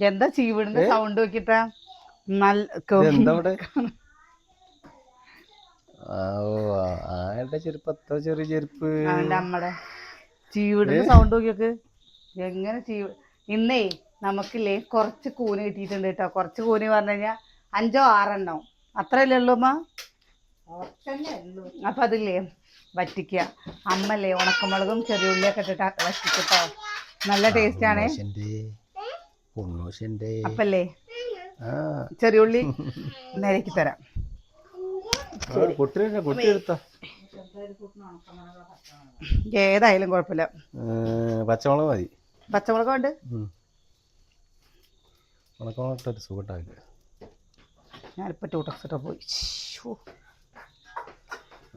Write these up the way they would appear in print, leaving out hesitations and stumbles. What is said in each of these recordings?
എന്താ ചീവിടിന്റെ സൗണ്ട് നോക്കിട്ടാ നല്ല നമ്മടെ ചീവിടിന്റെ സൗണ്ട് നോക്കിയൊക്കെ എങ്ങനെ ഇന്നേ നമുക്കില്ലേ കുറച്ച് കൂന് കിട്ടിയിട്ടുണ്ട് കേട്ടോ. കുറച്ച് കൂന് പറഞ്ഞു കഴിഞ്ഞാൽ 5 or 6 എണ്ണം അത്രയല്ലേ ഉള്ളൂ അമ്മ. അപ്പൊ അതില്ലേ വറ്റിക്കുക. അമ്മല്ലേ ഉണക്കമുളകും ചെറിയുള്ളിയൊക്കെ ഇട്ടിട്ട് വറ്റിക്കട്ടോ. നല്ല ടേസ്റ്റ് ആണ്. അപ്പല്ലേ ചെറിയുള്ളി നിരക്കി തരാം. ഏതായാലും കുഴപ്പമില്ല. പച്ചമുളക് മതി. പച്ചമുളക് ഉണ്ട്. ഞാനിപ്പോ ടൂട്ടക്സിട്ടോ പോയി.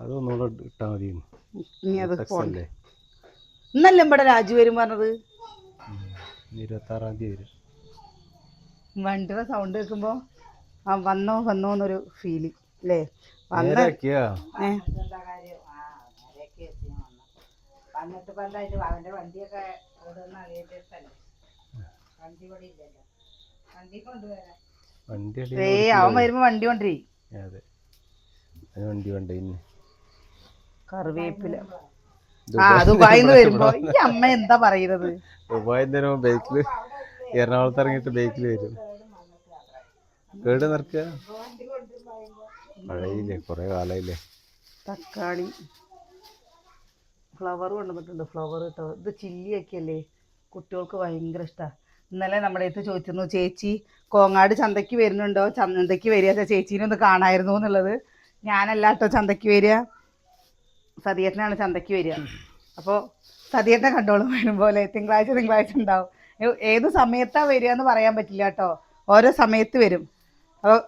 അതൊന്നുകൂടെ ഇട്ടാ മതി. ഇനി അത് പോണ്ടേ. ഇന്നല്ലേ ഇവിടെ രാജു വരും പറഞ്ഞത്. 26-ാം തീയതി വരും. വണ്ടിയുടെ സൗണ്ട് കേൾക്കുമ്പോ വന്നോന്നൊരു ഫീല് അല്ലേ. അവൻ വരുമ്പോ വണ്ടി കൊണ്ടേ. കറിവേപ്പില ദുബായിന്ന് വരുമ്പോ ഈ അമ്മ എന്താ പറയുന്നത്. ദുബായിന്ന് ബൈക്കില് എറണാകുളത്ത് ഇറങ്ങിയിട്ട് ബൈക്കിൽ വരും. കേട് നിറക്കുക മഴയില്ലേ, കൊറേ കാലായില്ലേ. തക്കാളി ഫ്ലവർ കൊണ്ടുവന്നിട്ടുണ്ട്. ഫ്ലവർ കേട്ടോ. ഇത് ചില്ലിയൊക്കെ അല്ലേ, കുട്ടികൾക്ക് ഭയങ്കര ഇഷ്ടമാണ്. ഇന്നലെ നമ്മുടെ അടുത്ത് ചോദിച്ചിരുന്നു, ചേച്ചി കോങ്ങാട് ചന്തയ്ക്ക് വരുന്നുണ്ടോ, ചന്തയ്ക്ക് വരിക ചേച്ചീനെ ഒന്ന് കാണായിരുന്നു എന്നുള്ളത്. ഞാനല്ല കേട്ടോ ചന്തയ്ക്ക് വരിക, സതിയേട്ടനാണ് ചന്തയ്ക്ക് വരിക. അപ്പോൾ സതിയേട്ടനെ കണ്ടോളും വരുമ്പോലെ. തിങ്കളാഴ്ച ഉണ്ടാവും. ഏത് സമയത്താണ് വരിക എന്ന് പറയാൻ പറ്റില്ല കേട്ടോ, ഓരോ സമയത്ത് വരും. അപ്പോൾ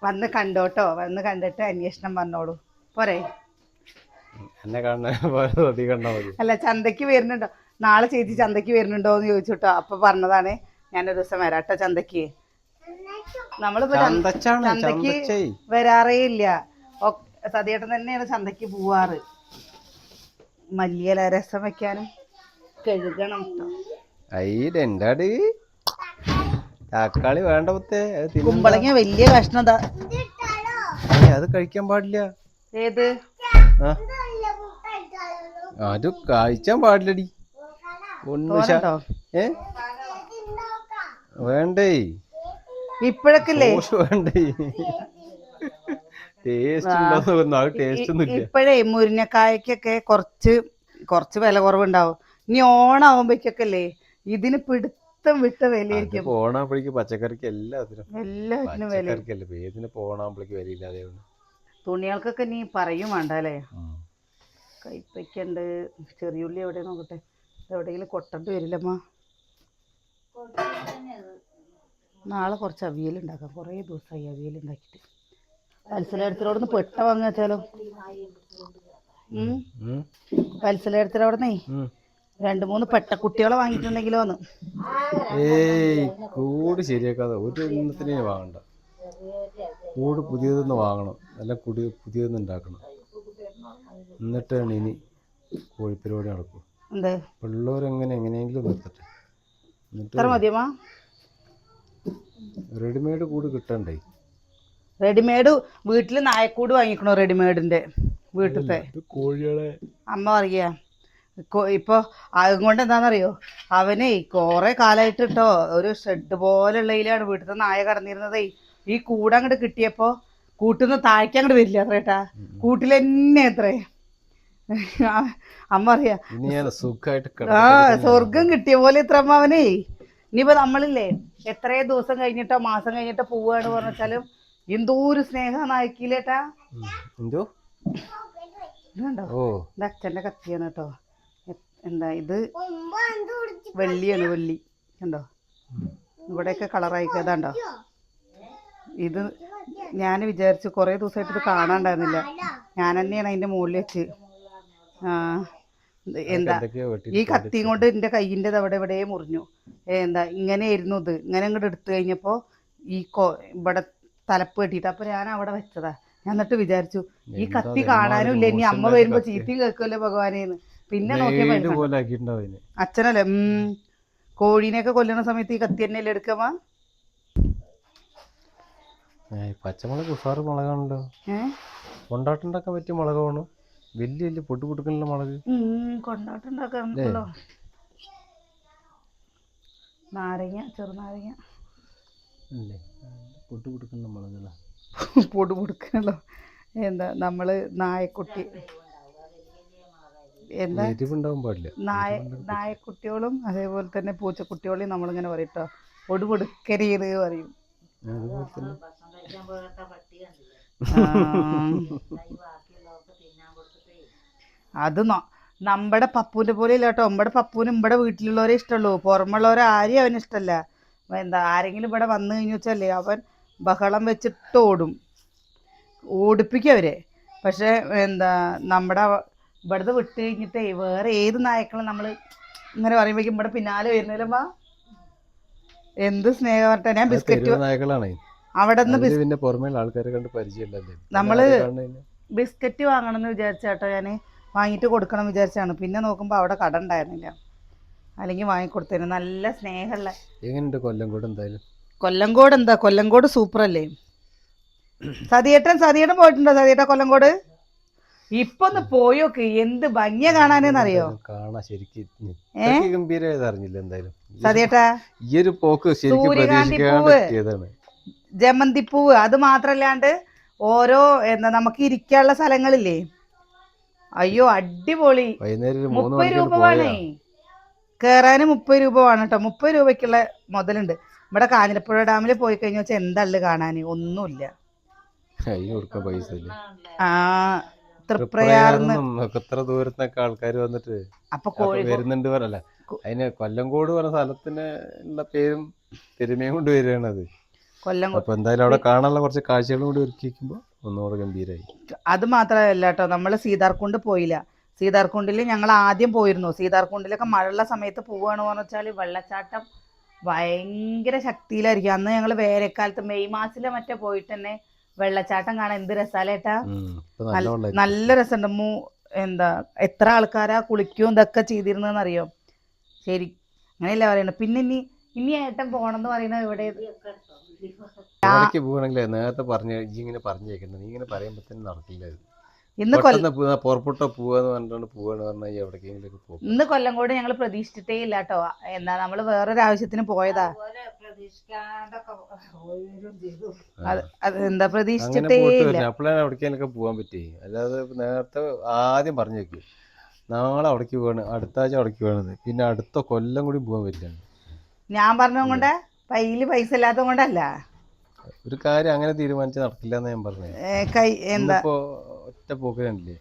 വന്ന് കണ്ടോട്ടോ, വന്ന് കണ്ടിട്ട് അന്വേഷണം പറഞ്ഞോളൂ പോരെ. അല്ല ചന്തയ്ക്ക് വരുന്നുണ്ടോ, നാളെ ചേച്ചി ചന്തയ്ക്ക് വരുന്നുണ്ടോ എന്ന് ചോദിച്ചുട്ടോ. അപ്പൊ പറഞ്ഞതാണ് ഞാനൊരു ദിവസം വരാട്ടോ ചന്തയ്ക്ക്. നമ്മളിപ്പോ ചന്തയ്ക്ക് വരാറേ ഇല്ല. സതിയേട്ടൻ തന്നെയാണ് ചന്തയ്ക്ക് പോവാറ്. മല്ലിയില രസം വെക്കാനും കഴുകണം കേട്ടോ. തക്കാളി വേണ്ട. കുമ്പളങ്ങ വലിയ കഷ്ണം അത് കഴിക്കാൻ പാടില്ല. ഏത് അത് കഴിച്ചാൻ പാടില്ലടി. വേണ്ടേ ഇപ്പഴൊക്കെ വേണ്ടേ. ഇപ്പഴേ മുരിങ്ങക്കായ്ക്കൊക്കെ കുറച്ച് വില കുറവുണ്ടാവും. ഇനി ഓണാവുമ്പോഴേക്കൊക്കെ അല്ലേ ഇതിന് പിടുത്തം വിട്ട വിലയായിരിക്കും. ഓണാകുമ്പോഴേക്ക് പച്ചക്കറിക്ക് എല്ലാത്തിനും വില. ഓണാകുമ്പോഴേക്ക് വിലയില്ലാതെ തുണികൾക്കൊക്കെ നീ പറയും വേണ്ട അല്ലേ. കൈപ്പയ്ക്കുണ്ട്. ചെറിയുള്ളി എവിടെ നോക്കട്ടെ, എവിടെയെങ്കിലും കൊട്ടണ്ട് വരില്ലമ്മ. നാളെ കുറച്ച് അവിയലുണ്ടാക്കാം. കുറേ ദിവസമായി അവിയലുണ്ടാക്കിയിട്ട്. വത്സലേടത്തിനോടൊന്ന് പെട്ട വാങ്ങാ വെച്ചാലോ. വത്സലേടത്തിനോടന്നേ 2-3 പെട്ട കുട്ടികളെ വാങ്ങിയിട്ടുണ്ടെങ്കിലോന്ന്. കൂട് ശരിയാക്കാതെ ഒരു എണ്ണത്തിനെ വാങ്ങണ്ട. കൂട് പുതിയതൊന്ന് വാങ്ങണം, നല്ല പുതിയതൊന്ന് ഉണ്ടാക്കണം. എന്നിട്ടാണ് ഇനി കോഴിപ്പരിപാടി നടക്കും. പിള്ളേരെങ്ങനെ എങ്ങനെയെങ്കിലും നിർത്തട്ടെ. മതിയമ്മ. റെഡിമെയ്ഡ് കൂട് കിട്ടണ്ടേ. റെഡിമെയ്ഡ് വീട്ടില് നായക്കൂട് വാങ്ങിക്കണോ, റെഡിമെയ്ഡിന്റെ വീട്ടിലത്തെ കോഴികളെ. അമ്മ പറയാ ഇപ്പൊ അതുകൊണ്ട് എന്താണെന്നറിയോ, അവനെ കുറെ കാലമായിട്ട് കേട്ടോ ഒരു ഷെഡ് പോലെയുള്ളതിലാണ് വീട്ടിലത്തെ നായ കടന്നിരുന്നതേ. ഈ കൂട് അങ്ങോട്ട് കിട്ടിയപ്പോ കൂട്ടിന്ന് താഴ്ക്ക് അങ്ങോട്ട് വരില്ല അത്രേട്ടാ, കൂട്ടിൽ തന്നെ അത്രേ. അമ്മ പറയാ സ്വർഗം കിട്ടിയ പോലെ ഇത്ര അമ്മ അവനേ. ഇനിയിപ്പോ നമ്മളില്ലേ എത്രയോ ദിവസം കഴിഞ്ഞിട്ടോ മാസം കഴിഞ്ഞിട്ടോ പോവാണ് പറഞ്ഞാലും എന്തോ ഒരു സ്നേഹം നായിക്കില്ലേട്ടാ. ഇത് അച്ഛൻ്റെ കത്തിയാണ് കേട്ടോ. എന്താ ഇത് വെള്ളിയാണ്, വെള്ളി കണ്ടോ, ഇവിടെയൊക്കെ കളറായിക്കതാണ്ടോ. ഇത് ഞാൻ വിചാരിച്ചു കുറേ ദിവസമായിട്ട് ഇത് കാണാണ്ടായിരുന്നില്ല. ഞാൻ തന്നെയാണ് അതിൻ്റെ മുകളിൽ വെച്ച്. എന്താ ഈ കത്തിയും കൊണ്ട് എൻ്റെ കയ്യിൻ്റെ അവിടെ മുറിഞ്ഞു. എന്താ ഇങ്ങനെയായിരുന്നു ഇത്. ഇങ്ങനെ അങ്ങോട്ട് എടുത്തു കഴിഞ്ഞപ്പോൾ ഈ ഇവിടെ തലപ്പ് കെട്ടിയിട്ട്. അപ്പം ഞാൻ അവിടെ വെച്ചതാ. ഞാൻ എന്നിട്ട് വിചാരിച്ചു ഈ കത്തി കാണാനും ഇല്ല, ഇനി അമ്മ വരുമ്പോൾ ചീത്തി കേൾക്കുമല്ലോ ഭഗവാനേന്ന്. പിന്നെ നോക്കിയപ്പോ അച്ഛനല്ലേ കോഴീനെയൊക്കെ കൊല്ലുന്ന സമയത്ത് ഈ കത്തി തന്നെയല്ലേ എടുക്കമ്മ? പച്ചമുളക് ഉഷാറ് മുളകാണല്ലോ. കൊണ്ടാട്ടുണ്ടാക്കാൻ പറ്റിയ മുളകാണ്. വലിയ വലിയ പൊട്ടു പൊട്ടുക്കുള്ള മുളക്. കൊണ്ടാട്ടുണ്ടാക്കാണല്ലോ. നാരങ്ങ, ചെറുനാരങ്ങ അല്ലേ, പൊട്ടു പൊട്ടുക്കുള്ള മുളകളാ. പൊടി പൊടുക്കണല്ലോ. എന്താ നമ്മള് നായക്കുട്ടി, എന്താ എരിവുണ്ടാവാൻ പാടില്ല. നായക്കുട്ടികളും അതേപോലെ തന്നെ പൂച്ചക്കുട്ടികളെയും നമ്മളിങ്ങനെ പറയും കേട്ടോ, പൊടി പൊടുക്കരുത് പറയും. അതുപോലെ തന്നെ അത് നമ്മുടെ പപ്പൂന്റെ പോലെ ഇല്ല കേട്ടോ. നമ്മുടെ പപ്പൂന് ഇവിടെ വീട്ടിലുള്ളവരെ ഇഷ്ടമുള്ളൂ, പുറമുള്ളവരെ ആരെയും അവന് ഇഷ്ടമല്ല. എന്താ ആരെങ്കിലും ഇവിടെ വന്നു കഴിഞ്ഞു വെച്ചല്ലേ അവൻ ബഹളം വെച്ചിട്ട് ഓടിപ്പിക്കും അവരെ. പക്ഷെ എന്താ നമ്മുടെ ഇവിടുന്ന് വിട്ട് കഴിഞ്ഞിട്ടേ വേറെ ഏത് നായക്കളും നമ്മൾ ഇങ്ങനെ പറയുമ്പോഴേക്കും ഇവിടെ പിന്നാലെ വരുന്നില്ലമ്മ. എന്ത് സ്നേഹമായിട്ടാ. ഞാൻ ബിസ്ക്കറ്റ് അവിടെ നിന്ന് പിന്നെ പുറമേ ആൾക്കാരെ കണ്ട് പരിചയമില്ലല്ലേ. നമ്മള് ബിസ്ക്കറ്റ് വാങ്ങണം എന്ന് വിചാരിച്ചാട്ടോ, ഞാൻ വാങ്ങിയിട്ട് കൊടുക്കണം വിചാരിച്ചാണ്. പിന്നെ നോക്കുമ്പോൾ അവിടെ കട ഉണ്ടായിരുന്നില്ല, അല്ലെങ്കിൽ വാങ്ങിക്കൊടുത്തേന്. നല്ല സ്നേഹമുള്ള. എങ്ങനെയുണ്ട് കൊല്ലംകോട്? എന്തായാലും കൊല്ലംകോട് സൂപ്പർ അല്ലേ. സതിയേട്ടൻ പോയിട്ടുണ്ടോ? സതിയേട്ട കൊല്ലംകോട് ഇപ്പൊ ഒന്ന് പോയോക്ക്, എന്ത് ഭംഗിയ കാണാനെന്നറിയോ? കാണാ ശരിക്കും ഗംഭീരമായത് അറിഞ്ഞില്ല. എന്തായാലും സതിയേട്ടാ ഈ ഒരു പോക്ക് ശരിക്കും ജമന്തിപ്പൂവ്, അത് മാത്രല്ലാണ്ട് ഓരോ എന്താ നമുക്ക് ഇരിക്കാനുള്ള സ്ഥലങ്ങളില്ലേ, അയ്യോ അടിപൊളി. 30 രൂപ വേണേ കേറാന്. 30 രൂപ വേണം കേട്ടോ. 30 രൂപയ്ക്കുള്ള മുതലുണ്ട്. ഇവിടെ കാഞ്ഞിരപ്പുഴ ഡാമിൽ പോയി കഴിഞ്ഞാൽ വെച്ചാൽ എന്തള്ളു കാണാന്, ഒന്നുമില്ല. തൃപ്രയാർന്ന് എത്ര ദൂരത്തൊക്കെ ആൾക്കാർ വന്നിട്ട് അപ്പൊ വരുന്നുണ്ട് പറയല്ല. അതിന് കൊല്ലംകോട് പറഞ്ഞ സ്ഥലത്തിന് ഉള്ള പേരും പെരുമയും കൊണ്ട് വരികയാണ് അത്. അപ്പൊ എന്തായാലും അവിടെ കാണാനുള്ള കുറച്ച് കാഴ്ചകളും കൂടി ഒരുക്കിക്കുമ്പോ ഒന്നുകൂടെ ഗംഭീരായി. അത് മാത്രമല്ല കേട്ടോ, നമ്മള് സീതാർകുണ്ട് പോയില്ല. സീതാർകുണ്ടിൽ ഞങ്ങൾ ആദ്യം പോയിരുന്നു. സീതാർകുണ്ടിലൊക്കെ മഴയുള്ള സമയത്ത് പോവുകയാണെന്ന് പറഞ്ഞാൽ വെള്ളച്ചാട്ടം ഭയങ്കര ശക്തിയിലായിരിക്കും. അന്ന് ഞങ്ങൾ വേനൽക്കാലത്ത് മെയ് മാസത്തിലെ മറ്റേ പോയിട്ട് തന്നെ വെള്ളച്ചാട്ടം കാണാൻ എന്ത് രസാലേട്ടാ. നല്ല രസമുണ്ട്. എന്താ എത്ര ആൾക്കാരാ കുളിക്കും ഇതൊക്കെ ചെയ്തിരുന്നറിയോ? ശരി, അങ്ങനെയല്ല പറയണ. പിന്നെ ഇനി ഏട്ടൻ പോണെന്ന് പറയുന്നത് ഇവിടെ പോവാണെങ്കിൽ നേരത്തെ ഇങ്ങനെ പറഞ്ഞേക്കണ്ട. നീ ഇങ്ങനെ പറയുമ്പോ തന്നെ നടക്കില്ല. ഇന്ന് പുറപ്പെട്ടോ പോവാന്ന് പറഞ്ഞാണ് പോവാന്ന് പറഞ്ഞാൽ എവിടേക്കെങ്കിലും പോകും. ഇന്ന് കൊല്ലംകോട് ഞങ്ങൾ പ്രതീക്ഷിച്ചിട്ടേ ഇല്ല കേട്ടോ. എന്താ നമ്മള് വേറൊരു ആവശ്യത്തിന് പോയതാ. എന്താ പ്രതീക്ഷിച്ചിട്ടേ ഇല്ല. അപ്പോഴാണ് എവിടേക്കൊക്കെ പോകാൻ പറ്റി. അല്ലാതെ നേരത്തെ ആദ്യം പറഞ്ഞേക്കും നാളെ അവിടേക്ക് പോവാണ്, അടുത്ത ആഴ്ച അവിടേക്ക് പോകണത്, പിന്നെ അടുത്ത കൊല്ലം കൂടി പോകാൻ പറ്റില്ല. ഞാൻ പറഞ്ഞതുകൊണ്ട് കയ്യില് പൈസ ഇല്ലാത്തത് കൊണ്ടല്ല. ഒരു കാര്യം അങ്ങനെ തീരുമാനിച്ച് നടക്കില്ല എന്ന് ഞാൻ പറഞ്ഞു. എന്താ ഒറ്റ പോക്ക് കണ്ടില്ലേ,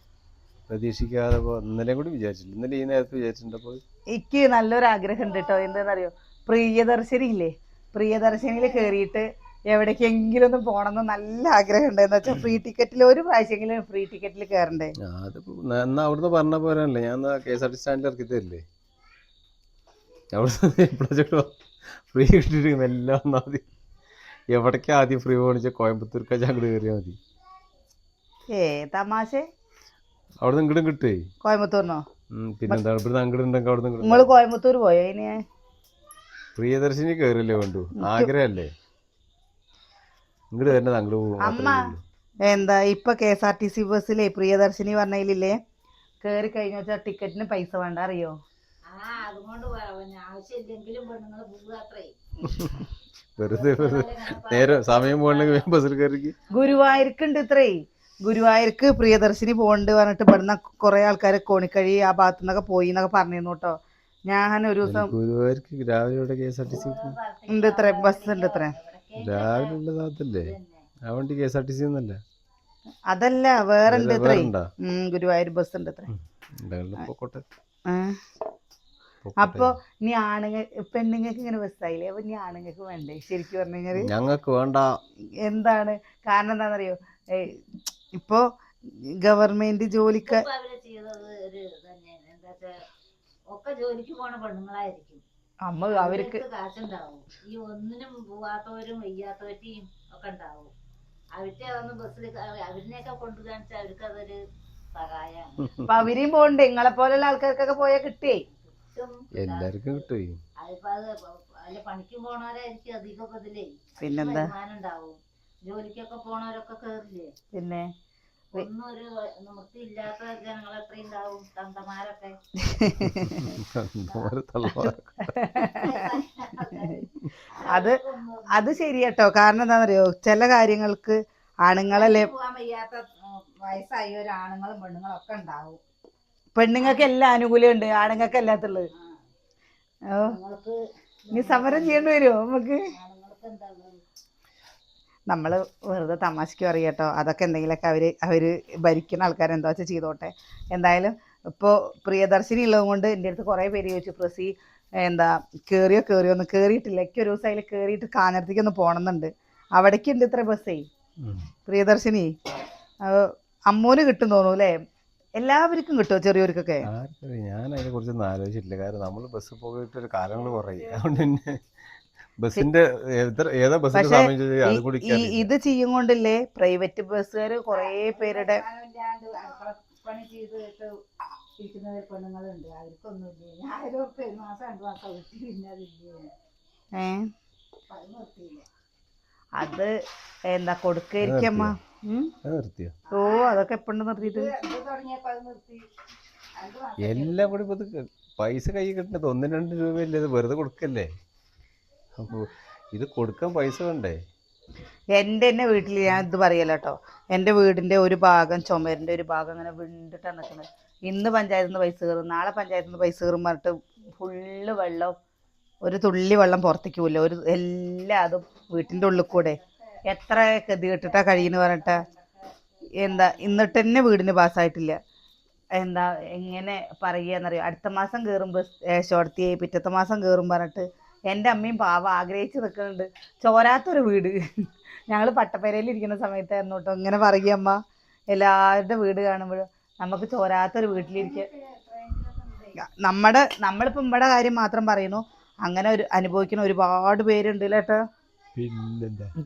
പ്രതീക്ഷിക്കാതെ. ഇന്നലെ കൂടി വിചാരിച്ചില്ല, ഇന്നലെ ഈ നേരത്തെ വിചാരിച്ചിട്ടുണ്ടപ്പോൾ എനിക്ക് നല്ലൊരു ആഗ്രഹം ഉണ്ട് കേട്ടോ. എന്താണെന്നറിയോ, പ്രിയദർശിനി ഇല്ലേ, പ്രിയദർശിനിയിൽ കയറിയിട്ട് എവിടേക്കെങ്കിലും ഒന്ന് പോകണമെന്ന് നല്ല ആഗ്രഹം ഉണ്ട്. എന്ന് വെച്ചാൽ ഫ്രീ ടിക്കറ്റിൽ ഒരു പ്രാവശ്യമെങ്കിലും ഫ്രീ ടിക്കറ്റിൽ കയറണ്ടേ. എന്നാ അവിടുന്ന് പറഞ്ഞ പോരല്ലേ, ഞാൻ KSRTC സ്റ്റാൻഡിൽ ഇറക്കി തരില്ലേ. അവിടുന്ന് ഫ്രീ കിട്ടിയിട്ട് എല്ലാം വന്നാൽ മതി. എവിടേക്കാ ആദ്യം ഫ്രീ പോകണിച്ചാൽ കോയമ്പത്തൂർക്ക് അങ്ങോട്ട് കയറിയാൽ മതി. തമാശ. അവിടുന്ന് ഇങ്ങോട്ടും കിട്ടേ കോയമ്പത്തൂരിനോ? പിന്നെന്താ ഇവിടുന്ന് അങ്ങോട്ട് ഉണ്ടെങ്കിൽ അവിടെ നിന്ന് നിങ്ങൾ കോയമ്പത്തൂർ പോയോ? ഇനി പ്രിയദർശിനി കയറില്ലേ വേണ്ടു, ആഗ്രഹല്ലേ. ഇങ്ങോട്ട് വരുന്നത് അങ്ങോട്ട് പോകും. അമ്മ എന്താ ഇപ്പൊ KSRTC ബസ്സിലെ പ്രിയദർശിനി പറഞ്ഞതിലില്ലേ, കേറി കഴിഞ്ഞ വെച്ചാൽ ടിക്കറ്റിന് പൈസ വേണ്ട, അറിയോ? വെറുതെ നേരെ സമയം പോകണമെങ്കിൽ ബസ്സിൽ കയറി. ഗുരുവായൂർക്കുണ്ട് ഇത്രേ. ഗുരുവായൂർക്ക് പ്രിയദർശിനി പോകണ്ട് പറഞ്ഞിട്ട് ഇവിടുന്ന് കുറെ ആൾക്കാർ കോണിക്കഴി ആ ഭാഗത്തു നിന്നൊക്കെ പോയി എന്നൊക്കെ പറഞ്ഞിരുന്നു കേട്ടോ. ഞാൻ ഒരു ദിവസം ഗുരുവായൂർക്ക് രാവിലെ KSRTC ഉണ്ട് ഇത്ര ബസ് ഉണ്ട് ഇത്ര രാവിലെ ഉള്ള ഭാഗത്തല്ലേ ആ വണ്ടി. KSRTC ഒന്നല്ല, അതല്ല വേറെ ഉണ്ട് ഇത്ര. ഗുരുവായൂർ ബസ് ഉണ്ട് ഇത്ര. അപ്പൊ ഇനി പെണ്ണുങ്ങൾക്ക് ഇങ്ങനെ ബസ്സായില്ലേ, അപ്പൊ ഇനി ആണുങ്ങൾക്ക് വേണ്ടേ? ശരിക്കും പറഞ്ഞു കഴിഞ്ഞാല് ഞങ്ങൾക്ക് വേണ്ട. എന്താണ് കാരണം? എന്താണെന്നറിയോ, ഇപ്പൊ ഗവൺമെന്റ് ജോലിക്ക് ഒക്കെ ജോലിക്ക് പോണ പെണ്ണുങ്ങളായിരിക്കും. അവർക്ക് കാശുണ്ടാവും. ഈ ഒന്നിനും പോവാത്തവരും വയ്യാത്തവരെയും ഒക്കെ ഉണ്ടാവും. അവർക്ക് അതൊന്നും ബസ്സിൽ അവരിനെയൊക്കെ കൊണ്ടു കാണിച്ചാൽ അവർക്ക് അതൊരു സഹായമാണ്. അപ്പൊ അവരെയും പോകണ്ടേ? നിങ്ങളെ പോലുള്ള ആൾക്കാർക്കൊക്കെ പോയാൽ കിട്ടേ. എല്ലാവർക്കും കിട്ടും. ഇപ്പൊ അത് അല്ല പണിക്കും പോണവരായിരിക്കും അധികം ഇതിലേ പിന്നെന്താ വരുമാനം ഉണ്ടാവും. ജോലിക്കൊക്കെ പോണവരൊക്കെ കേറില്ലേ. പിന്നെ ഒന്നും ഒരു നിവൃത്തിയില്ലാത്ത ജനങ്ങൾ എത്ര ഉണ്ടാവും, തന്തമാരൊക്കെ. അത് ശരിയാട്ടോ. കാരണം എന്താണെന്നറിയോ, ചില കാര്യങ്ങൾക്ക് ആണുങ്ങളല്ലേ പോകാൻ വയ്യാത്ത വയസ്സായ ഒരു ആണുങ്ങളും പെണ്ണുങ്ങളും ഒക്കെ ഉണ്ടാവും. പെണ്ണുങ്ങൾക്ക് എല്ലാ ആനുകൂല്യം ഉണ്ട്, ആണുങ്ങൾക്ക് അല്ലാത്തുള്ളത്. നിങ്ങൾക്ക് നീ സമരം ചെയ്യേണ്ടി വരുമോ നമുക്ക്? ആണുങ്ങൾക്ക് എന്താണ് നമ്മൾ വെറുതെ തമാശക്ക് പറയട്ടോ. അതൊക്കെ എന്തെങ്കിലുമൊക്കെ അവര് ഭരിക്കുന്ന ആൾക്കാരെന്താ വെച്ചാൽ ചെയ്തോട്ടെ. എന്തായാലും ഇപ്പോൾ പ്രിയദർശിനി ഉള്ളത് കൊണ്ട് എൻ്റെ അടുത്ത് കുറേ പേര് ചോദിച്ചു, പ്രസി എന്താ കയറിയോന്ന്. കയറിയിട്ടില്ല. എനിക്ക് ഒരു ദിവസം അതിൽ കയറിയിട്ട് കാഞ്ഞിരത്തേക്ക് ഒന്ന് പോകണമെന്നുണ്ട്. അവിടേക്ക് ഉണ്ട് ഇത്ര ബസ്സേ പ്രിയദർശിനി. അമ്മൂന് കിട്ടും തോന്നുന്നു അല്ലേ? എല്ലാവർക്കും കിട്ടുമോ ചെറിയവർക്കൊക്കെ? ഞാൻ അതിനെ കുറിച്ചൊന്നും ആലോചിച്ചിട്ടില്ല. കാരണം നമ്മൾ ബസ് പോയിട്ട് ഒരു കാലങ്ങൾ കുറയും. അതുകൊണ്ട് തന്നെ ബസ്സിന്റെ ഏതാ ബസ്സിന്റെ സമയം ചോദിച്ചാൽ അത് കൂടി ഇത് ചെയ്യും കൊണ്ടില്ലേ പ്രൈവറ്റ് ബസ്സുകാർ കുറേ പേരുടെ പണി ചെയ്ത് ഇരിക്കുന്ന പെണ്ണുങ്ങളുണ്ട്. അവർക്കൊന്നുമില്ല. ഞാൻ ഒരു മാസം 2 മാസം വിട്ടി പിന്നെ അതില്ലേ നിർത്തിയില്ല. അത് എന്താ കൊടുക്കായിരിക്കമ്മ. നിർത്തിയോ? ഓ അതൊക്കെ എപ്പോഴും നിർത്തിയിട്ട് തുടങ്ങിയപ്പോ അത് നിർത്തി. എല്ലാം കൂടി ഇപ്പൊ പൈസ കൈ കിട്ടുന്നത് 1-2 രൂപയല്ലേ? ഇത് വെറുതെ കൊടുക്കല്ലേ? അപ്പോൾ ഇത് കൊടുക്കാൻ പൈസ വേണ്ടേ? എൻ്റെ വീട്ടിൽ ഞാൻ ഇത് പറയല്ലോ കേട്ടോ. എൻ്റെ വീടിൻ്റെ ഒരു ഭാഗം, ചുമരിൻ്റെ ഒരു ഭാഗം അങ്ങനെ വിണ്ടിട്ടാണ് നിൽക്കുന്നത്. ഇന്ന് പഞ്ചായത്തിൽ നിന്ന് പൈസ കയറും, നാളെ പഞ്ചായത്തിൽ നിന്ന് പൈസ കയറും പറഞ്ഞിട്ട് ഫുള്ള് വെള്ളം, ഒരു തുള്ളി വെള്ളം പുറത്തേക്ക് പോവില്ല. എല്ലാതും വീട്ടിൻ്റെ ഉള്ളിൽ കൂടെ എത്ര ഗതി കെട്ടിട്ടാ കഴിയുന്നു പറഞ്ഞിട്ട് എന്താ എന്നിട്ട് തന്നെ വീടിന് പാസ്സായിട്ടില്ല. എന്താ എങ്ങനെ പറയുകയെന്നറിയോ, അടുത്ത മാസം കയറും ബസ് ഷോർത്തിയായി, പിറ്റത്തെ മാസം കയറും പറഞ്ഞിട്ട് എൻ്റെ അമ്മയും പാവ ആഗ്രഹിച്ച് നിൽക്കുന്നുണ്ട് ചോരാത്തൊരു വീട്. ഞങ്ങൾ പട്ടപ്പേരയിൽ ഇരിക്കുന്ന സമയത്തായിരുന്നു കേട്ടോ ഇങ്ങനെ പറയുക അമ്മ. എല്ലാവരുടെ വീട് കാണുമ്പോഴും നമുക്ക് ചോരാത്തൊരു വീട്ടിലിരിക്കുക. നമ്മളിപ്പോൾ നമ്മുടെ കാര്യം മാത്രം പറയുന്നു, അങ്ങനെ ഒരു അനുഭവിക്കുന്ന ഒരുപാട് പേരുണ്ട് കേട്ടോ.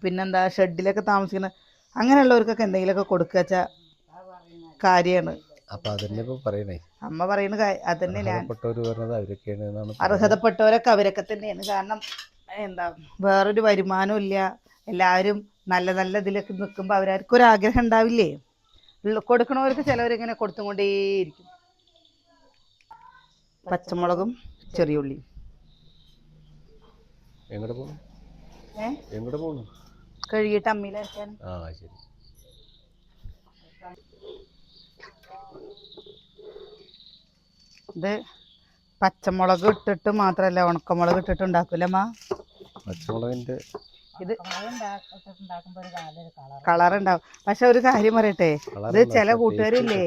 പിന്നെന്താ ഷെഡിലൊക്കെ താമസിക്കുന്ന അങ്ങനെയുള്ളവർക്കൊക്കെ എന്തെങ്കിലുമൊക്കെ കൊടുക്കുക വെച്ചാൽ കാര്യമാണ്. അപ്പൊ അതന്നെ ഇപ്പൊ പറയണേ. അമ്മ പറയുന്ന അതന്നെ. ഞാൻ അർഹതപ്പെട്ടവരൊക്കെ അവരൊക്കെ തന്നെയാണ്. കാരണം എന്താ വേറൊരു വരുമാനവും ഇല്ല. എല്ലാവരും നല്ല നല്ല ഇതിലൊക്കെ നിൽക്കുമ്പോൾ അവരാർക്കും ഒരു ആഗ്രഹം ഉണ്ടാവില്ലേ? കൊടുക്കണവർക്ക് ചിലവരിങ്ങനെ കൊടുത്തുകൊണ്ടേയിരിക്കും. പച്ചമുളകും ചെറിയ ഉള്ളിയും. എങ്ങോട്ട് പോകണം? കഴുകിയിട്ട് അമ്മയിലരക്കാൻ. ശരി. ഇത് പച്ചമുളക് ഇട്ടിട്ട് മാത്രല്ല ഉണക്കമുളക് ഇട്ടിട്ട് ഉണ്ടാക്കൂലമ്മ. പച്ചമുളകിന്റെ ഇത് കളറുണ്ടാവും. പക്ഷെ ഒരു കാര്യം പറയട്ടെ, ഇത് ചില കൂട്ടുകാരില്ലേ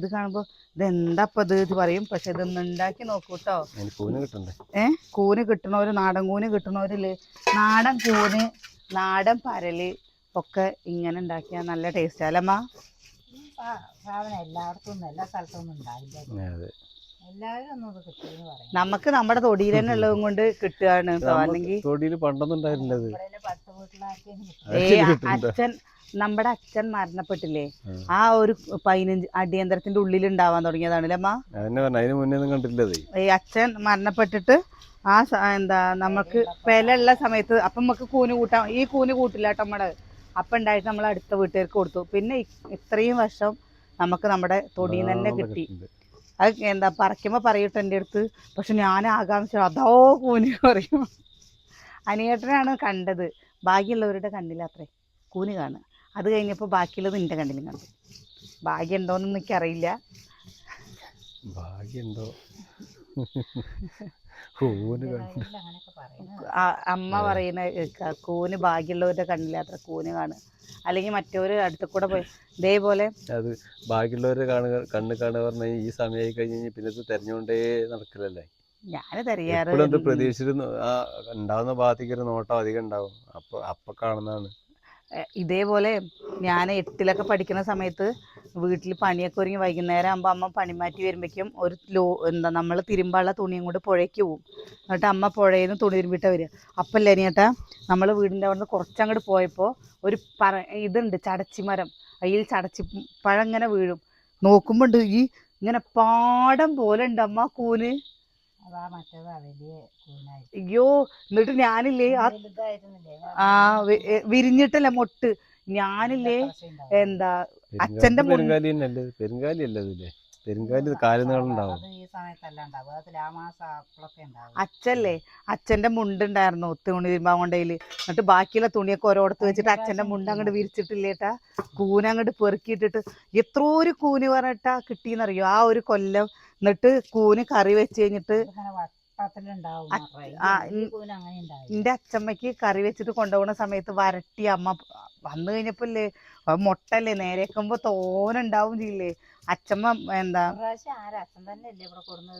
ഇത് കാണുമ്പോ ഇതെന്താപ്പ ഇത് പറയും. പക്ഷെ ഇതൊന്ന് ഉണ്ടാക്കി നോക്കൂട്ടോ. കൂന് കിട്ടണവര്, നാടൻ കൂന് കിട്ടണവരില്ലേ, നാടൻ കൂന്, നാടൻ പരല് ഒക്കെ ഇങ്ങനെ ഉണ്ടാക്കിയാൽ നല്ല ടേസ്റ്റ് അല്ലമ്മ. സാധനം എല്ലായിടത്തും എല്ലാ സ്ഥലത്തൊന്നും ഉണ്ടാവില്ല. എല്ലാവരും ഒന്നും ഇത് കിട്ടുമെന്ന് പറയും. നമുക്ക് നമ്മുടെ തൊടിയിൽ തന്നെ ഉള്ളതും കൊണ്ട് കിട്ടുകയാണ്. അല്ലെങ്കിൽ നമ്മുടെ അച്ഛൻ മരണപ്പെട്ടില്ലേ, ആ ഒരു 15 അടിയന്തരത്തിന്റെ ഉള്ളിൽ ഉണ്ടാവാൻ തുടങ്ങിയതാണല്ലേ അമ്മ. ഈ അച്ഛൻ മരണപ്പെട്ടിട്ട് ആ എന്താ നമുക്ക് വിലയുള്ള സമയത്ത് അപ്പം നമുക്ക് കൂന് കൂട്ടാം. ഈ കൂന് കൂട്ടില്ല കേട്ടോ നമ്മുടെ. അപ്പം ഉണ്ടായിട്ട് നമ്മൾ അടുത്ത വീട്ടുകാർക്ക് കൊടുത്തു. പിന്നെ ഇത്രയും വർഷം നമുക്ക് നമ്മുടെ തൊടിയിൽ തന്നെ കിട്ടി. അത് എന്താ പറിക്കുമ്പോൾ പറയട്ടെ എൻ്റെ അടുത്ത്. പക്ഷെ ഞാൻ ആകാംക്ഷ അതോ കൂന് പറയും. അനിയേട്ടനാണ് കണ്ടത്, ബാക്കിയുള്ളവരുടെ കണ്ടില്ല അത്രേ കൂന് കാണുക. അത് കഴിഞ്ഞപ്പോൾ ബാക്കിയുള്ളത് എൻ്റെ കണ്ണിലും കണ്ടു. ഭാഗ്യം ഉണ്ടോയെന്ന് എനിക്കറിയില്ല. ഭാഗ്യമുണ്ടോ? അമ്മ പറയുന്ന കൂന് ഭാഗ്യമുള്ളവരുടെ കണ്ണിലാത്ര കൂന് കാണുക. അല്ലെങ്കിൽ മറ്റവര് അടുത്ത് കൂടെ പോയി ഇതേപോലെ അത് ബാക്കിയുള്ളവരുടെ കണ്ണ് കാണുക പറഞ്ഞാൽ ഈ സമയമായി കഴിഞ്ഞ് പിന്നെ തെരഞ്ഞുകൊണ്ടേ നടക്കില്ലല്ലേ. ഞാന് തെരയാറ് പ്രതീക്ഷിച്ചിരുന്നു. ഉണ്ടാവുന്ന ഭാഗത്തേക്ക് ഒരു നോട്ടം അധികം ഉണ്ടാവും. അപ്പൊ കാണുന്നതാണ്. ഇതേപോലെ ഞാൻ 8ലൊക്കെ പഠിക്കുന്ന സമയത്ത് വീട്ടിൽ പണിയൊക്കെ ഒരുങ്ങി വൈകുന്നേരം ആകുമ്പോൾ അമ്മ പണിമാറ്റി വരുമ്പോഴേക്കും ഒരു നമ്മൾ തിരുമ്പാനുള്ള തുണിയും കൊണ്ട് പുഴയ്ക്ക് പോകും. എന്നിട്ട് അമ്മ പുഴയിൽ നിന്ന് തുണി തിരുമ്പിട്ടാണ് വരിക. അപ്പം ലേനിയേട്ടാ നമ്മൾ വീടിൻ്റെ അവിടെ നിന്ന് കുറച്ചങ്ങോട്ട് പോയപ്പോൾ ഒരു ഇതുണ്ട് ചടച്ചിമരം. അതിൽ ചടച്ചിപ്പഴം ഇങ്ങനെ വീഴും. നോക്കുമ്പോൾ ഉണ്ട് ഈ ഇങ്ങനെ പാടം പോലെ ഉണ്ട് അമ്മ കൂന്. അതാ മറ്റേതാ വലിയ കൂനായി അയ്യോ എന്നിട്ട് ഞാനില്ലേ ആ വിരിഞ്ഞിട്ടല്ല മൊട്ട് ഞാനില്ലേ എന്താ അച്ഛന്റെ പെരുങ്കാലി തന്നെയല്ലേ, പെരുങ്കാലി അല്ലേ അതില്ലേ, പെരുങ്കാലി കാലുകളുണ്ടാവും. അത് ഈ സമയത്തല്ല ഉണ്ടാവും, അത് ലാമാസം അപ്പോഴൊക്കെ ഉണ്ടാവും. അച്ഛല്ലേ അച്ഛന്റെ മുണ്ടുണ്ടായിരുന്നു തുണി തിരുമ്പാൻ കൊണ്ടേല്, എന്നിട്ട് ബാക്കിയുള്ള തുണിയൊക്കെ ഓരോടത്ത് വെച്ചിട്ട് അച്ഛന്റെ മുണ്ട് അങ്ങോട്ട് വിരിച്ചിട്ടില്ലേട്ടാ, കൂന അങ്ങോട്ട് പെറുക്കിയിട്ടിട്ട് എത്രോ ഒരു കൂന് പറഞ്ഞിട്ടാ കിട്ടീന്നറിയോ ആ ഒരു കൊല്ലം. എന്നിട്ട് കൂന് കറി വെച്ച് കഴിഞ്ഞിട്ട് എന്റെ അച്ഛമ്മക്ക് കറി വെച്ചിട്ട് കൊണ്ടുപോകുന്ന സമയത്ത് വരട്ടി അമ്മ വന്നു കഴിഞ്ഞപ്പോല്ലേ മൊട്ടല്ലേ നേരെ വെക്കുമ്പോ തോനുണ്ടാവും ചെയ്യില്ലേ. അച്ഛമ്മ എന്താ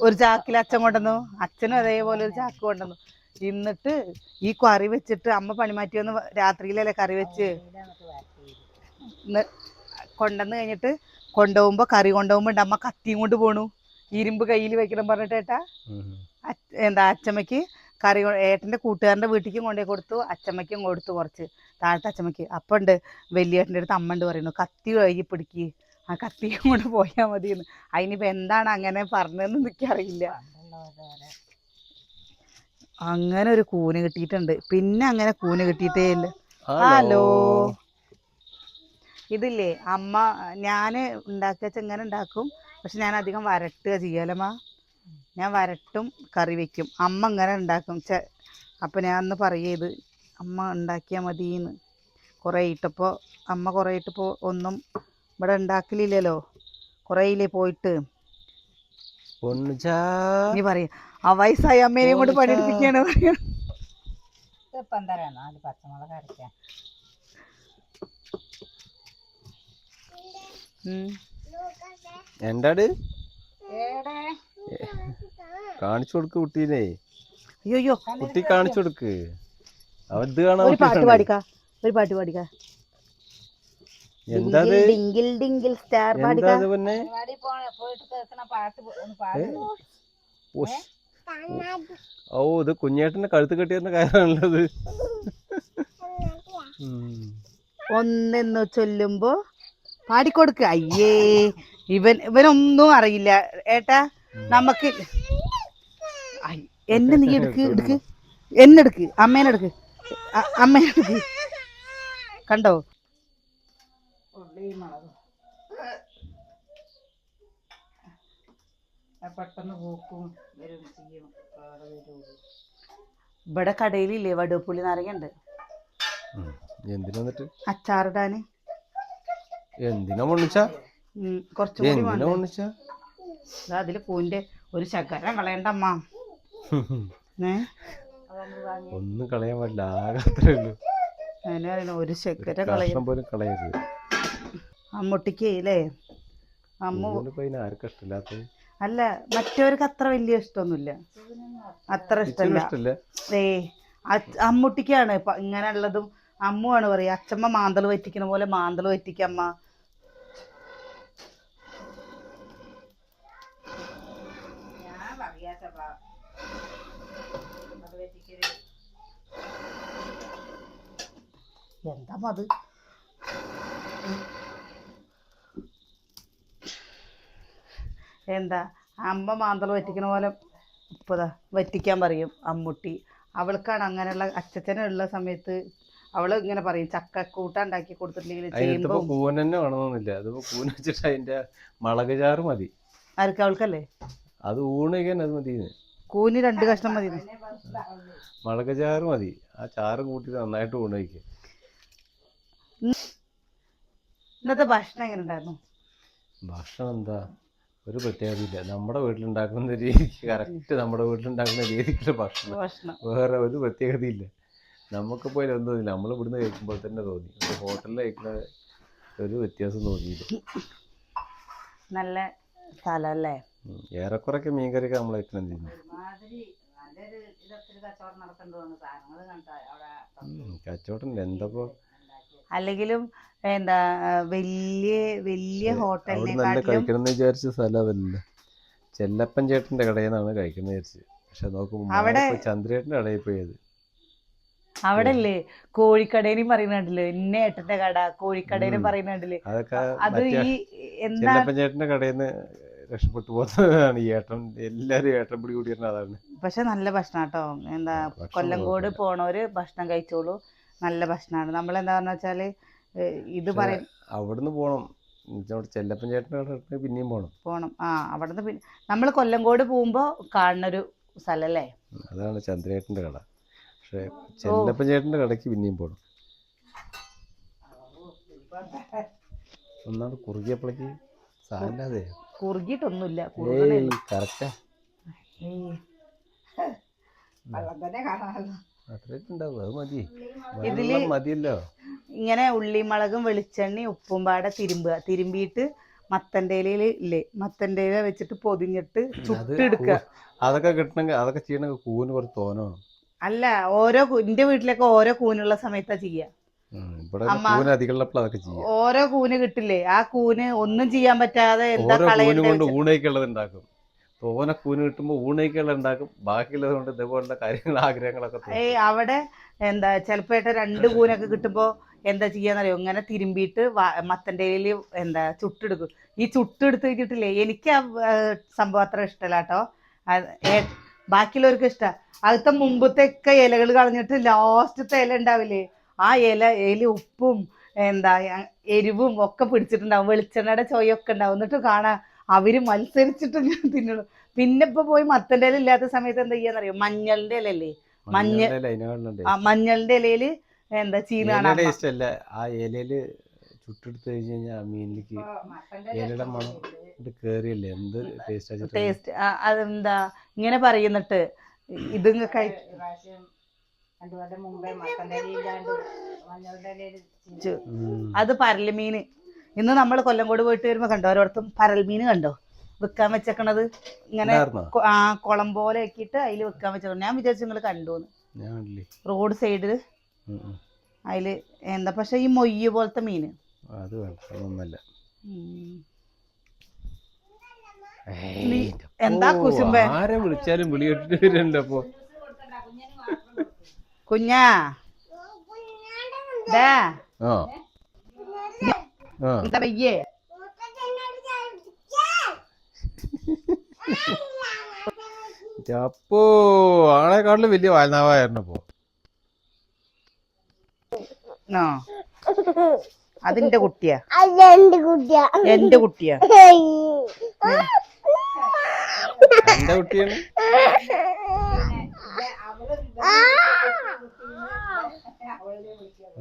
ഒരു ചാക്കിൽ അച്ഛൻ കൊണ്ടുവന്നു, അച്ഛനും അതേപോലെ ഒരു ചാക്ക് കൊണ്ടുവന്നു. എന്നിട്ട് ഈ കറി വെച്ചിട്ട് അമ്മ പണിമാറ്റി വന്ന് രാത്രിയിലല്ലേ കറി വെച്ച് കൊണ്ടുവന്ന് കഴിഞ്ഞിട്ട് കൊണ്ടുപോകുമ്പോ കറി കൊണ്ടുപോകുമ്പോ അമ്മ കത്തിയും കൊണ്ട് പോണു, ഇരുമ്പ് കയ്യിൽ വെക്കണം പറഞ്ഞിട്ട് ഏട്ടാ. എന്താ അച്ഛമ്മക്ക് കറി ഏട്ടൻ്റെ കൂട്ടുകാരൻ്റെ വീട്ടിലേക്കും കൊണ്ടുപോയി കൊടുത്തു, അച്ഛമ്മയ്ക്കും കൊടുത്തു കുറച്ച് താഴത്തെ അച്ഛമ്മയ്ക്ക്. അപ്പം ഉണ്ട് വലിയേട്ടൻ്റെ അടുത്ത് അമ്മ ഉണ്ട് പറയുന്നു കത്തി കഴുകി പിടിക്ക്, ആ കത്തിയും കൊണ്ട് പോയാൽ മതിയെന്ന്. അതിനിപ്പോൾ എന്താണ് അങ്ങനെ പറഞ്ഞതെന്ന് എനിക്കറിയില്ല. അങ്ങനെ ഒരു കൂന് കിട്ടിയിട്ടുണ്ട്, പിന്നെ അങ്ങനെ കൂന് കിട്ടിയിട്ടേ ഇല്ല. ഹലോ, ഇതില്ലേ അമ്മ ഞാൻ ഉണ്ടാക്കുക വെച്ചാൽ ഇങ്ങനെ ഉണ്ടാക്കും, പക്ഷെ ഞാൻ അധികം വരട്ടുക ചെയ്യാലമ്മ. ഞാൻ വരട്ടും കറി വെക്കും, അമ്മ ഇങ്ങനെ ഉണ്ടാക്കും. അപ്പം ഞാൻ അന്ന് പറയത് അമ്മ ഉണ്ടാക്കിയാൽ മതിയെന്ന്. കുറേ ഇട്ടപ്പോൾ അമ്മ കുറേ ഇട്ടപ്പോൾ ഒന്നും ഇവിടെ ഉണ്ടാക്കലില്ലല്ലോ, കുറേ ഇല്ലേ പോയിട്ട്. നീ പറയ ആ വയസ്സായ അമ്മേനെയും കൊണ്ട് പണിയെടുപ്പിക്കുകയാണ് പറയാ. പച്ചമുളക് അരയ്ക്കാൻ എന്താട് കാണിച്ചു കൊടുക്ക് കുട്ടീനെ, അയ്യോ കുട്ടി കാണിച്ചു കൊടുക്ക്. അവത് കാണാൻ ഒരു പാട്ട് പാടിക്കാ, ഒരു പാട്ട് പാടിക്കാ. എന്താ ഡിങ്കിൾ ഡിങ്കിൾ സ്റ്റാർ പാടിക്കാ. പിന്നെ ഓ ഇത് കുഞ്ഞേട്ടന്റെ കഴുത്ത് കെട്ടിയിരുന്ന കാര്യമാണുള്ളത്. ഒന്നെന്ന് ചൊല്ലുമ്പോ പാടിക്കൊടുക്ക. അയ്യേ ഇവനൊന്നും അറിയില്ല ഏട്ടാ. നമുക്ക് എന്നെ നീ എടുക്ക് എന്നെടുക്ക്, അമ്മേനെടുക്ക്, അമ്മേനെടുക്ക്. കണ്ടോ പെട്ടെന്ന് പോക്കും വരും ചെയ്യും. ഇവിടെ കടയിലില്ലേ വടുപ്പുള്ളി നാരങ്ങ ഉണ്ട്, എന്തിനാ അച്ചാറിടാന്. എന്തിനാ പൊണ്ണിച്ചാ, കുറച്ചുകൂടി അതില് പൂവിന്റെ ഒരു ശകരം കളയണ്ടമ്മ. ഒന്നും കളയാൻ പാടില്ല, ആകെ അത്രേ ഉള്ളൂ. അങ്ങനെ ഒരു ശകരം കളയും പോലും കളയരുത്. അമ്മൂട്ടിക്ക് അല്ലേ ആർക്കും ഇഷ്ടമില്ലാത്ത. അല്ല മറ്റവർക്ക് അത്ര വലിയ ഇഷ്ടമൊന്നുമില്ല, അത്ര ഇഷ്ടമല്ല. അമ്മൂട്ടിക്കാണ് ഇങ്ങനെയുള്ളതും. അമ്മുവാണ് പറയാ അച്ഛമ്മ മാന്തള് വറ്റിക്കുന്ന പോലെ മാന്തള് വറ്റിക്കമ്മ. എന്താ അത് എന്താ അമ്മ മാന്തള് വറ്റിക്കുന്ന പോലെ ഇപ്പതാ വറ്റിക്കാൻ പറയും അമ്മുട്ടി. അവൾക്കാണ് അങ്ങനെയുള്ള അച്ഛനുള്ള സമയത്ത് അവള് ഇങ്ങനെ പറയും ചക്കക്കൂട്ട ഉണ്ടാക്കി കൊടുത്തിട്ടില്ലെങ്കിൽ കൂനെ വേണമെന്നില്ല, അതിപ്പോ കൂന വെച്ചിട്ട് അതിന്റെ മുളക് ചാറ് മതി. ആർക്ക്? അവൾക്കല്ലേ അത് ഊണിക്കാൻ അത് മതി. കൂന് 2 കഷ്ണം മതി, മുളക് ചാറ് മതി. ആ ചാറ് കൂട്ടി നന്നായിട്ട് ഊണ് കഴിക്കും. ഇന്നത്തെ ഭക്ഷണം എങ്ങനെ ഉണ്ടായിരുന്നു? ഭക്ഷണം എന്താ ഒരു പ്രത്യേകതയില്ല, നമ്മുടെ വീട്ടിലുണ്ടാക്കുന്ന രീതിക്ക് കറക്റ്റ് നമ്മുടെ വീട്ടിലുണ്ടാക്കുന്ന രീതിക്കുള്ള ഭക്ഷണം, വേറെ ഒരു പ്രത്യേകതയില്ല. നമുക്ക് പോയി ഒന്നുമില്ല, നമ്മൾ ഇവിടുന്ന് കഴിക്കുമ്പോൾ തന്നെ തോന്നി. ഹോട്ടലിൽ കഴിക്കുന്ന ഒരു വ്യത്യാസം തോന്നിയില്ല. നല്ല സ്ഥലമല്ലേ? ഏറെക്കുറൊക്കെ മീൻകറിയൊക്കെ നമ്മൾ കഴിക്കണം. കച്ചവടം എന്തപ്പോ അല്ലെങ്കിലും എന്താ വലിയ ഹോട്ടലിനെക്കാട്ടിലും കഴിക്കണം എന്ന് വിചാരിച്ച സ്ഥലമല്ല. ചെല്ലപ്പൻ ചേട്ടന്റെ കടയിൽ നിന്നാണ് കഴിക്കുന്നത് വിചാരിച്ചത്, പക്ഷെ നോക്കുമ്പോ ചന്ദ്രേട്ടന്റെ കടയിൽ പോയത്. അവിടെ അല്ലേ കോഴിക്കടേനും പറയുന്നുണ്ടല്ലോ, ഇന്ന ഏട്ടന്റെ കട കോഴിക്കടേനും പറയുന്നുണ്ടല്ലേ. അതൊക്കെ അത് ഈ ചെല്ലപ്പൻ ചേട്ടന്റെ കടയിൽ നിന്ന് രക്ഷപ്പെട്ടു പോകുന്നതാണ് ഈ ഏട്ടൻ. എല്ലാരും ഏട്ടൻ പിടി കൂടിയിരുന്ന അതാണ്. പക്ഷെ നല്ല ഭക്ഷണം കേട്ടോ. എന്താ കൊല്ലങ്കോട് പോണവര് ഭക്ഷണം കഴിച്ചോളൂ, നല്ല ഭക്ഷണമാണ്. നമ്മളെന്താ പറഞ്ഞ വെച്ചാല് ഇത് പറയും അവിടുന്ന് പോണം. ചെല്ലപ്പൻ ചേട്ടൻ്റെ പിന്നെയും പോണം. അവിടുന്ന് പിന്നെ നമ്മൾ കൊല്ലങ്കോട് പോകുമ്പോ കാണുന്നൊരു സ്ഥലല്ലേ, അതാണ് ചന്ദ്രേട്ടന്റെ കട. പക്ഷെ ചെല്ലപ്പൻ ചേട്ടന്റെ കടയ്ക്ക് പിന്നെയും പോണം. ഒന്നാമത് കുറുകിയപ്പോഴേക്ക് സാധനല്ലാതെ കുറുകിയിട്ടൊന്നുമില്ല. കറക്റ്റാ അത്രയൊക്കെ ഉണ്ടാവും. അത് മതി, ഇതില് മതിയല്ലോ. ഇങ്ങനെ ഉള്ളിമുളകും വെളിച്ചെണ്ണ ഉപ്പും പാടെ തിരുമ്പിയിട്ട് മത്തൻ്റെ ഇലയിൽ ഇല്ലേ, മത്തൻ്റെ ഇല വെച്ചിട്ട് പൊതിഞ്ഞിട്ട് ചുട്ടെടുക്കുക. അതൊക്കെ കിട്ടണമെങ്കിൽ അതൊക്കെ ചെയ്യണമെങ്കിൽ കൂന് കുറച്ച് തോന്നണം. അല്ല, എന്റെ വീട്ടിലൊക്കെ ഓരോ കൂനുള്ള സമയത്താ ചെയ്യാ. ഓരോ കൂന് കിട്ടില്ലേ, ആ കൂന് ഒന്നും ചെയ്യാൻ പറ്റാതെ എന്താ കൊണ്ട് ഊണയ്ക്കുള്ളത് ഉണ്ടാക്കും. തോനെ കൂന് കിട്ടുമ്പോ ഊണയ്ക്കുള്ളത് ഉണ്ടാക്കും. ബാക്കിയുള്ളത് കൊണ്ട് ഇതേപോലുള്ള കാര്യങ്ങൾ ആഗ്രഹങ്ങളൊക്കെ അവിടെ എന്താ ചിലപ്പോ 2 കൂനൊക്കെ കിട്ടുമ്പോ എന്താ ചെയ്യാന്നറിയോ, ഇങ്ങനെ തിരുമ്പിയിട്ട് മത്തൻ്റെ ഇലയിൽ എന്താ ചുട്ടെടുക്കും. ഈ ചുട്ടെടുത്ത് കഴിഞ്ഞിട്ടില്ലേ, എനിക്ക് ആ സംഭവം അത്ര ഇഷ്ടമല്ല കേട്ടോ. ബാക്കിയുള്ളവർക്ക് ഇഷ്ടമാണ്. അതിലത്തെ മുമ്പത്തെ ഒക്കെ ഇലകൾ കളഞ്ഞിട്ട് ലാസ്റ്റത്തെ ഇല ഉണ്ടാവില്ലേ, ആ ഇല ഉപ്പും എന്താ എരിവും ഒക്കെ പിടിച്ചിട്ടുണ്ടാവും, വെളിച്ചെണ്ണയുടെ ചോയൊക്കെ ഉണ്ടാവും. എന്നിട്ട് കാണാം അവര് മത്സരിച്ചിട്ട് തിന്നണം. പിന്നെ ഇപ്പൊ പോയി മത്തൻ്റെ ഇല ഇല്ലാത്ത സമയത്ത് എന്താ ചെയ്യാന്നറിയോ, മഞ്ഞളുടെ ഇലല്ലേ, മഞ്ഞളുടെ ഇലയില് എന്താ ചീനാണ് ആ ഇലയില് ചുട്ടെടുത്ത് കഴിഞ്ഞ് കഴിഞ്ഞാൽ ആ മീനിലേക്ക് ഇലയുടെ മണം കേറിയല്ലേ, എന്ത് ടേസ്റ്റ്. അതെന്താ ഇങ്ങനെ പറയുന്നിട്ട് ഇതിങ്ങ അത് പരൽമീന്. ഇന്ന് നമ്മൾ കൊല്ലങ്കോട് പോയിട്ട് വരുമ്പോ കണ്ടോ ഓരോരുത്തും പരൽമീന് കണ്ടോ വെക്കാൻ വെച്ചേക്കണത്, ഇങ്ങനെ കുളം പോലെ ആക്കിയിട്ട് അതിൽ വെക്കാൻ വെച്ചേക്കണം. ഞാൻ വിചാരിച്ചു നിങ്ങൾ കണ്ടുന്ന്, റോഡ് സൈഡില് അതില് എന്താ. പക്ഷെ ഈ മൊയ്യ് പോലത്തെ മീന് അത് വേണ്ട. എന്താ കുശുമ്പേ, ആരെ വിളിച്ചാലും വിളി കേട്ടിട്ട് വരുന്നുണ്ടപ്പോ. കുഞ്ഞാ എന്താ വയ്യേ, അപ്പോ ആളെക്കാട്ടിലും വലിയ വായനാവായിരുന്നപ്പോ. അതിന്റെ കുട്ടിയാ, എന്റെ കുട്ടിയാ, എന്റെ കുട്ടിയാണ്.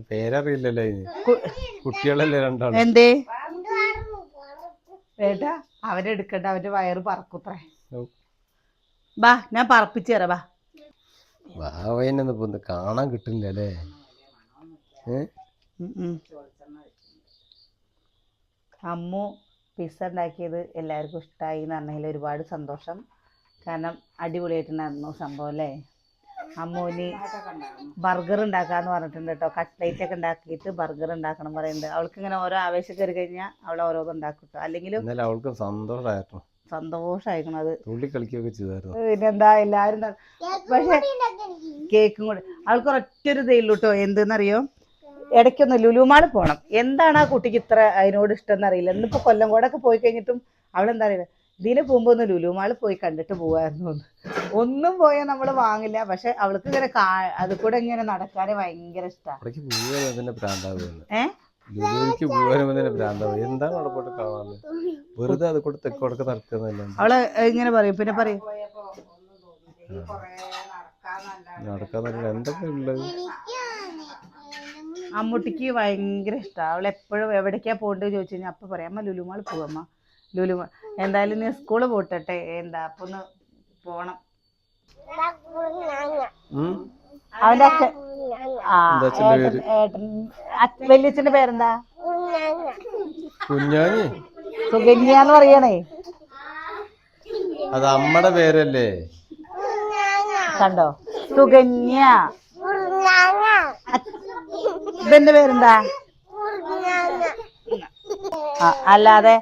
പേരറിയില്ലല്ലോ ഇതിന്, കുട്ടികളല്ലേ രണ്ടാളും. എന്തേ ഏട്ടാ അവരെടുക്കട്ടെ, അവന്റെ വയറ് പറക്കുത്രേ. ബാ ഞാൻ പറപ്പിച്ചു തരാം. വാവനൊന്നും കാണാൻ കിട്ടില്ല അല്ലേ. അമ്മു പിസ്സ ഉണ്ടാക്കിയത് എല്ലാവർക്കും ഇഷ്ടമായി എന്ന് പറഞ്ഞതിൽ ഒരുപാട് സന്തോഷം. കാരണം അടിപൊളിയായിട്ടുണ്ടായിരുന്നു സംഭവം അല്ലേ. അമ്മുവിന് ബർഗർ ഉണ്ടാക്കാന്ന് പറഞ്ഞിട്ടുണ്ട് കേട്ടോ. കട്ട്ലേറ്റ് ഒക്കെ ഉണ്ടാക്കിയിട്ട് ബർഗർ ഉണ്ടാക്കണം പറയുന്നുണ്ട്. അവൾക്ക് ഇങ്ങനെ ഓരോ ആവേശം കയറി കഴിഞ്ഞാൽ അവൾ ഓരോന്നും ഉണ്ടാക്കും കേട്ടോ. അല്ലെങ്കിലും അവൾക്ക് സന്തോഷമായിരിക്കണം. അത് പിന്നെന്താ എല്ലാവരും. പക്ഷെ കേക്കും കൂടെ അവൾക്ക് ഒറ്റൊരു ഇതേയുള്ളൂ കേട്ടോ. എന്തെന്നറിയോ, ഇടയ്ക്കൊന്ന് ലുലുമാള് പോകണം. എന്താണ് ആ കുട്ടിക്ക് ഇത്ര അതിനോട് ഇഷ്ടം എന്നറിയില്ല. ഇന്നിപ്പോൾ കൊല്ലങ്കോടൊക്കെ പോയി കഴിഞ്ഞിട്ടും അവളെന്താ അറിയില്ല, ഇതിന് പോകുമ്പോൾ ഒന്ന് ലുലുമാള് പോയി കണ്ടിട്ട് പോകായിരുന്നു. ഒന്നും പോയാൽ നമ്മൾ വാങ്ങില്ല. പക്ഷെ അവൾക്ക് ഇങ്ങനെ അത് കൂടെ ഇങ്ങനെ നടക്കാന് ഭയങ്കര ഇഷ്ടമാണ്. അവള് ഇങ്ങനെ പറയും. പിന്നെ പറയും അമ്മൂട്ടിക്ക് ഭയങ്കര ഇഷ്ടമാണ്. അവൾ എപ്പോഴും എവിടേക്കാ പോകേണ്ടത് ചോദിച്ചു കഴിഞ്ഞാൽ അപ്പം പറയാം, അമ്മ ലുലുമാൾ പോവമ്മ, ലുലുമാൾ. എന്തായാലും നീ സ്കൂള് പോട്ടെ, എന്താ അപ്പൊ ഒന്ന് പോണം. അവന്റെ അച്ഛൻ വലിയച്ഛന്റെ പേരെന്താ, സുകന്യാന്ന് പറയണേ. അത് അമ്മയുടെ പേരല്ലേ, കണ്ടോ സുകന്യ. ഇതെന്റെ പേരെന്താ, അല്ലാതെ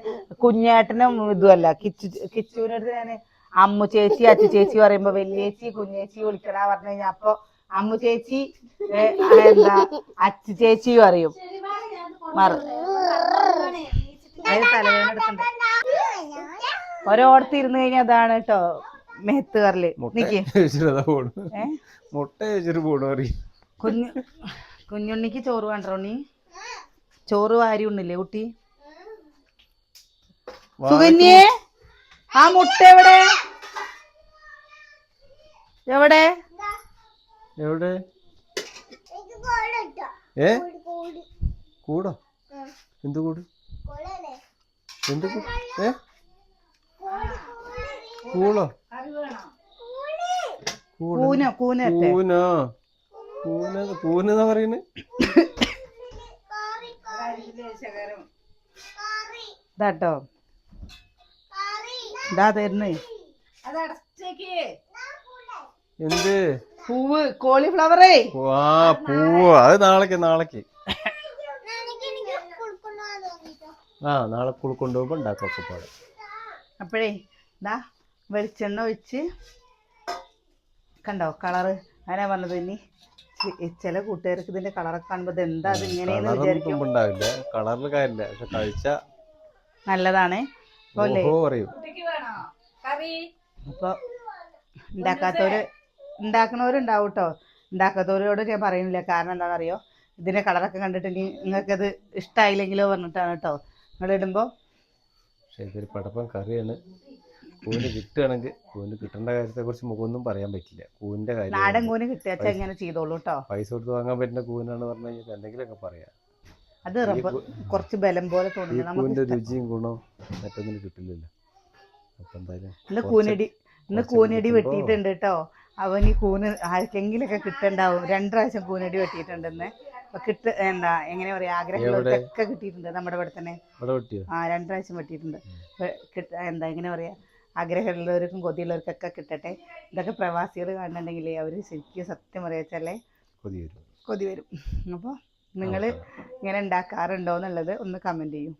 കുഞ്ഞേട്ടനും ഇതുമല്ല. കിച്ചുവിനടുത്ത് ഞാന് അമ്മു ചേച്ചി അച്ചു ചേച്ചി പറയുമ്പോ വലിയേച്ചി കുഞ്ഞേച്ചി വിളിക്കണ പറഞ്ഞു കഴിഞ്ഞാൽ അപ്പൊ അമ്മു ചേച്ചി എന്താ അച്ചു ചേച്ചി പറയും. തലവേദന എടുക്കണ്ട. ഒരോടത്ത് ഇരുന്ന് കഴിഞ്ഞാൽ അതാണ് കേട്ടോ മെഹത്ത് കറില് നിക്ക് മുട്ട വെച്ചിട്ട് പോണു പറയും. കുഞ്ഞുണ്ണിക്ക് ചോറ് വേണ്ടോ നീ? ചോറ് വാരി ഉണ്ണില്ലേ കുട്ടി? സുകന്യേ ആ മുട്ട എവിടെ എവിടെ എവിടെ? കൂടോ? എന്ത് കൂട്? എന്ത് കൂട്? കൂളോ? കൂനോ കൂനെന്നാ പറയുന്നത്. ഇതാട്ടോ ഇതാ തരുന്നേ. എന്ത് പൂവ്? കോളിഫ്ലവറേ. ആ പൂവ് അത് നാളേക്ക് ആ നാളെ സ്കൂൾ കൊണ്ടുപോകുമ്പോ ഉണ്ടാക്കൊക്കെ പാടും. അപ്പോഴേ ഇതാ വെളിച്ചെണ്ണ ഒഴിച്ച് കണ്ടോ കളറ്. ഞാനാ പറഞ്ഞത് ഇനി ചില കൂട്ടുകാർക്ക് ഇതിന്റെ കളറൊക്കെ കാണുമ്പോ ഇത് എന്താ അത് ഇങ്ങനെയെന്ന് വിചാരിക്കും. കളറിൽ കാര്യമില്ല, പക്ഷെ കഴിച്ച നല്ലതാണ്. പറയും. അപ്പൊ ഉണ്ടാക്കണവരുണ്ടാവും കേട്ടോ. ഉണ്ടാക്കാത്തവരോട് ഞാൻ പറയുന്നില്ല. കാരണം എന്താണെന്നറിയോ? ഇതിന്റെ കളറൊക്കെ കണ്ടിട്ട് ഇനി നിങ്ങൾക്കത് ഇഷ്ടമായില്ലെങ്കിലോ പറഞ്ഞിട്ടാണ് കേട്ടോ നിങ്ങൾ ഇടുമ്പോ. പക്ഷെ ഇതൊരു പടപ്പം കറിയാണ്. കൂന് കിട്ടുകയാണെങ്കിൽ കൂന് കിട്ടേണ്ട കാര്യത്തെ കുറിച്ച് മുഖമൊന്നും പറയാൻ പറ്റില്ല. കൂനിന്റെ കാര്യം നാടൻ കൂന് കിട്ടിയാച്ചാ ഇങ്ങനെ ചെയ്തോളൂ കേട്ടോ. പൈസ കൊടുത്ത് വാങ്ങാൻ പറ്റുന്ന കൂനാണ് പറഞ്ഞു കഴിഞ്ഞാൽ എന്തെങ്കിലുമൊക്കെ പറയാം. അത് കുറച്ച് ബലം പോലെ തോന്നുന്നു. കൂനിന്റെ രുചിയും ഗുണവും മറ്റൊന്നിനും കിട്ടില്ലല്ലോ. അപ്പൊ എന്തായാലും ഇന്ന് കൂനടി വെട്ടിയിട്ടുണ്ട് കേട്ടോ. അവൻ ഈ കൂന് ആർക്കെങ്കിലൊക്കെ കിട്ടണ്ടാവും. 2 പ്രാവശ്യം കൂനടി വെട്ടിയിട്ടുണ്ടെന്ന്. എന്താ എങ്ങനെ പറയാ, ആഗ്രഹങ്ങളൊക്കെ കിട്ടിയിട്ടുണ്ട് നമ്മുടെ ഇവിടെ തന്നെ. 2 പ്രാവശ്യം വെട്ടിയിട്ടുണ്ട്. എന്താ എങ്ങനെ പറയാ, ആഗ്രഹമുള്ളവർക്കും കൊതിയുള്ളവർക്കൊക്കെ കിട്ടട്ടെ. ഇതൊക്കെ പ്രവാസികൾ കാണുന്നുണ്ടെങ്കിലേ അവർ ശരിക്കും സത്യം പറയാച്ചാലേ കൊതി വരും. അപ്പോൾ നിങ്ങൾ ഇങ്ങനെ ഉണ്ടാക്കാറുണ്ടോ എന്നുള്ളത് ഒന്ന് കമൻറ്റ് ചെയ്യും.